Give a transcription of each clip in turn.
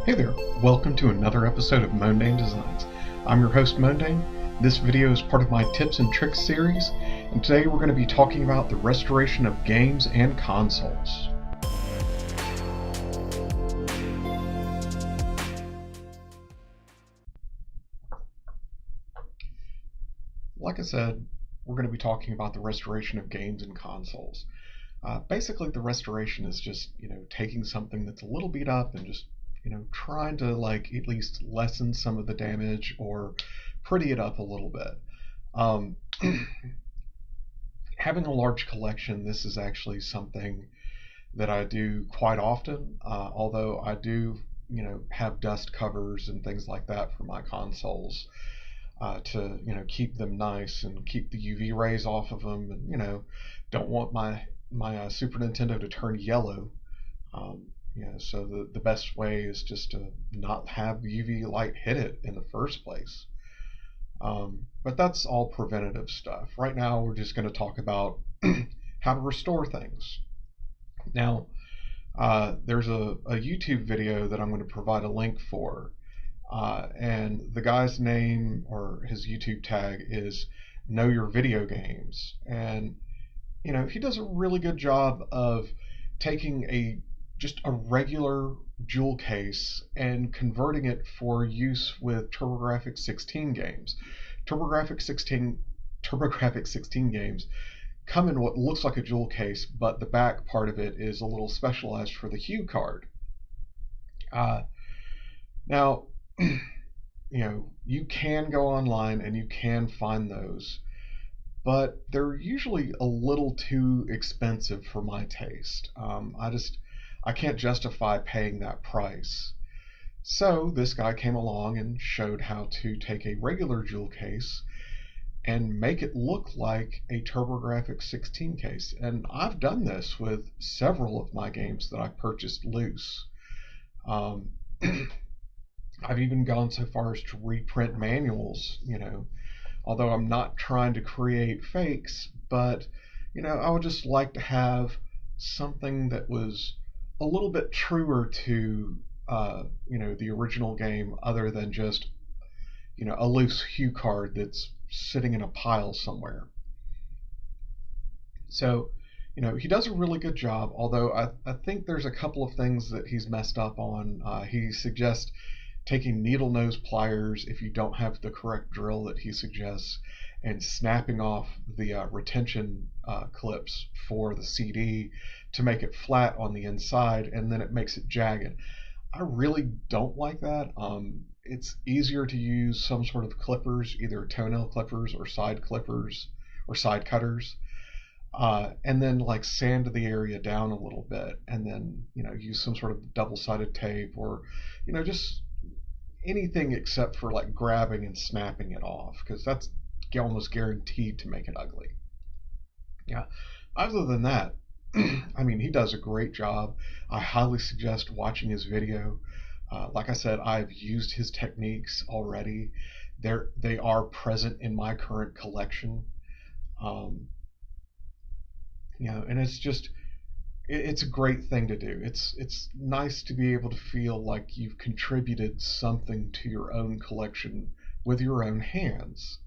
Hey there, welcome to another episode of Mundane Designs. I'm your host Mundane. This video is part of my tips and tricks series, and today we're going to be talking about the restoration of games and consoles. Like I said, we're going to be talking about the restoration of games and consoles. Basically, the restoration is just, taking something that's a little beat up and just trying to at least lessen some of the damage or pretty it up a little bit. Having a large collection, this is actually something that I do quite often, although I do, have dust covers and things like that for my consoles to, keep them nice and keep the UV rays off of them, and, don't want my Super Nintendo to turn yellow. So the best way is just to not have UV light hit it in the first place. But that's all preventative stuff. Right now, we're just going to talk about how to restore things. Now, there's a YouTube video that I'm going to provide a link for, and the guy's name or his YouTube tag is Know Your Video Games, and he does a really good job of taking just a regular jewel case and converting it for use with TurboGrafx 16 games. TurboGrafx 16 games come in what looks like a jewel case, but the back part of it is a little specialized for the hue card. Now, you can go online and you can find those, but they're usually a little too expensive for my taste. I can't justify paying that price. So this guy came along and showed how to take a regular jewel case and make it look like a TurboGrafx 16 case. And I've done this with several of my games that I purchased loose. I've even gone so far as to reprint manuals, although I'm not trying to create fakes, but I would just like to have something that was a little bit truer to the original game, other than just a loose hue card that's sitting in a pile somewhere. So he does a really good job, although I think there's a couple of things that he's messed up on. He suggests taking needle nose pliers if you don't have the correct drill that he suggests, and snapping off the retention clips for the CD to make it flat on the inside, and then it makes it jagged. I really don't like that. It's easier to use some sort of clippers, either toenail clippers or side clippers or side cutters, and then sand the area down a little bit, and then use some sort of double-sided tape, or just anything except for grabbing and snapping it off, because that's almost guaranteed to make it ugly. Yeah. Other than that, I mean, he does a great job. I highly suggest watching his video. Like I said, I've used his techniques already. They are present in my current collection. And it's a great thing to do. It's nice to be able to feel like you've contributed something to your own collection with your own hands.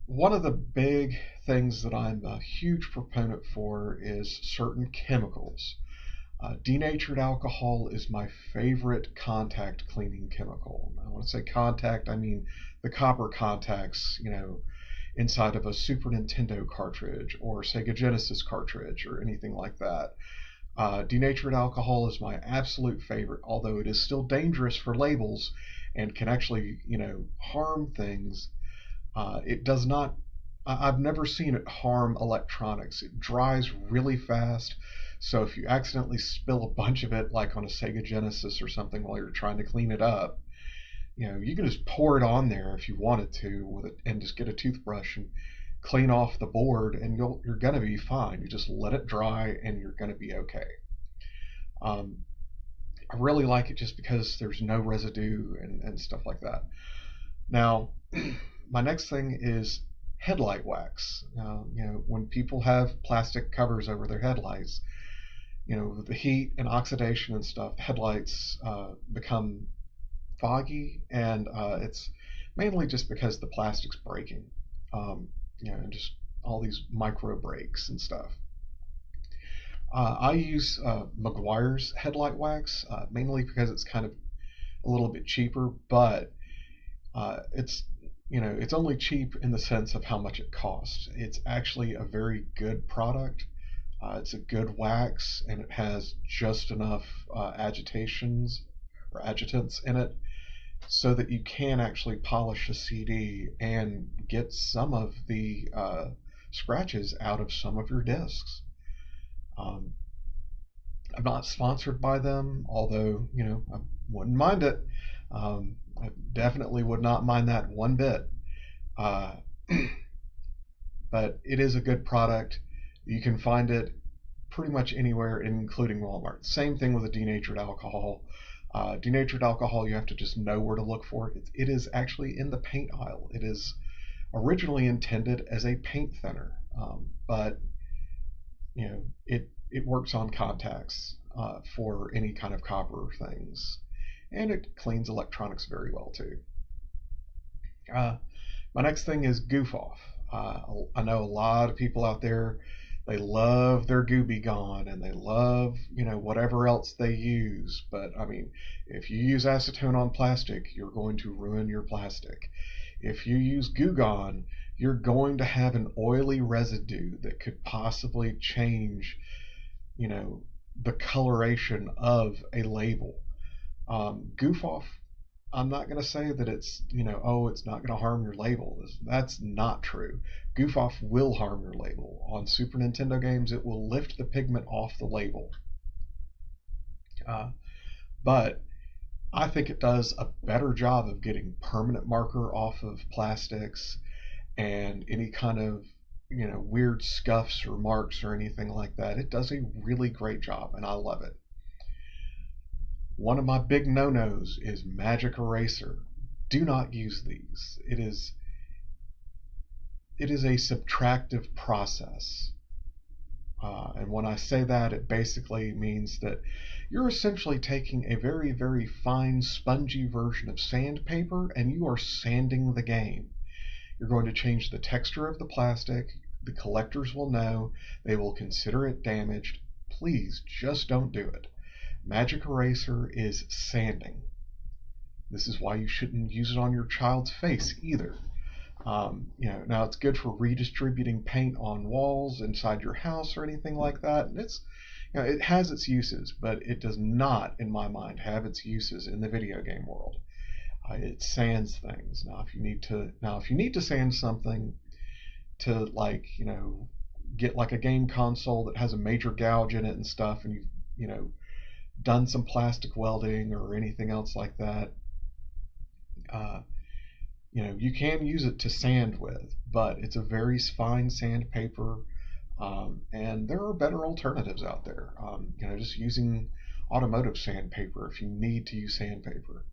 One of the big things that I'm a huge proponent for is certain chemicals. Denatured alcohol is my favorite contact cleaning chemical. Now, when I say contact, I mean the copper contacts, inside of a Super Nintendo cartridge or Sega Genesis cartridge or anything like that. Denatured alcohol is my absolute favorite, although it is still dangerous for labels and can actually, harm things. It does not, I've never seen it harm electronics. It dries really fast, so if you accidentally spill a bunch of it, like on a Sega Genesis or something, while you're trying to clean it up, you can just pour it on there if you wanted to with it, and just get a toothbrush and clean off the board, and you're going to be fine. You just let it dry and you're going to be okay. I really like it just because there's no residue and stuff like that. Now, my next thing is headlight wax. When people have plastic covers over their headlights, with the heat and oxidation and stuff, the headlights become foggy, and it's mainly just because the plastic's breaking, and just all these micro breaks and stuff. I use Meguiar's headlight wax, mainly because it's kind of a little bit cheaper, but it's only cheap in the sense of how much it costs. It's actually a very good product. It's a good wax, and it has just enough agitations or adjutants in it so that you can actually polish a CD and get some of the scratches out of some of your discs. I'm not sponsored by them, although I wouldn't mind it. I definitely would not mind that one bit. But it is a good product. You can find it pretty much anywhere, including Walmart. Same thing with the denatured alcohol. Denatured alcohol, you have to just know where to look for it. It is actually in the paint aisle. It is originally intended as a paint thinner, but it works on contacts for any kind of copper things, and it cleans electronics very well too. My next thing is Goof Off. I know a lot of people out there, they love their Gooby Gone, and they love whatever else they use. But I mean, if you use acetone on plastic, you're going to ruin your plastic. If you use Goo Gone, you're going to have an oily residue that could possibly change the coloration of a label. Goof Off, I'm not going to say that it's it's not going to harm your label. That's not true. Goof Off will harm your label. On Super Nintendo games, it will lift the pigment off the label. But I think it does a better job of getting permanent marker off of plastics and any kind of weird scuffs or marks or anything like that. It does a really great job, and I love it. One of my big no-nos is Magic Eraser. Do not use these. It is a subtractive process. And when I say that, it basically means that you're essentially taking a very, very fine, spongy version of sandpaper, and you are sanding the game. You're going to change the texture of the plastic. The collectors will know. They will consider it damaged. Please, just don't do it. Magic Eraser is sanding. This is why you shouldn't use it on your child's face either. Now it's good for redistributing paint on walls inside your house or anything like that. And it has its uses, but it does not, in my mind, have its uses in the video game world. It sands things. Now, if you need to sand something to get like a game console that has a major gouge in it and stuff, and you've done some plastic welding or anything else like that, you can use it to sand with, but it's a very fine sandpaper, and there are better alternatives out there. Just using automotive sandpaper if you need to use sandpaper.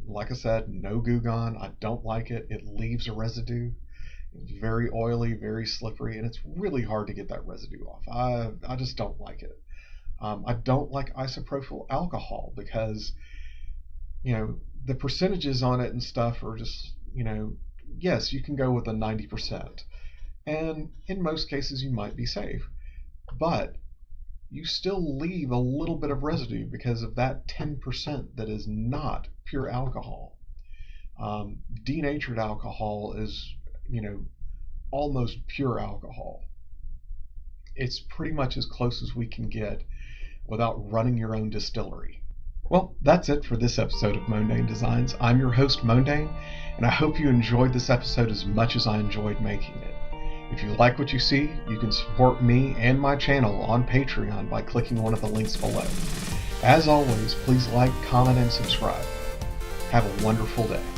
Like I said, no Goo Gone. I don't like it. It leaves a residue. It's very oily, very slippery, and it's really hard to get that residue off. I just don't like it. I don't like isopropyl alcohol because the percentages on it and stuff are just yes, you can go with a 90%, and in most cases you might be safe, but you still leave a little bit of residue because of that 10% that is not pure alcohol. Denatured alcohol is almost pure alcohol. It's pretty much as close as we can get without running your own distillery. Well, that's it for this episode of Mondane Designs. I'm your host, Mondane, and I hope you enjoyed this episode as much as I enjoyed making it. If you like what you see, you can support me and my channel on Patreon by clicking one of the links below. As always, please like, comment, and subscribe. Have a wonderful day.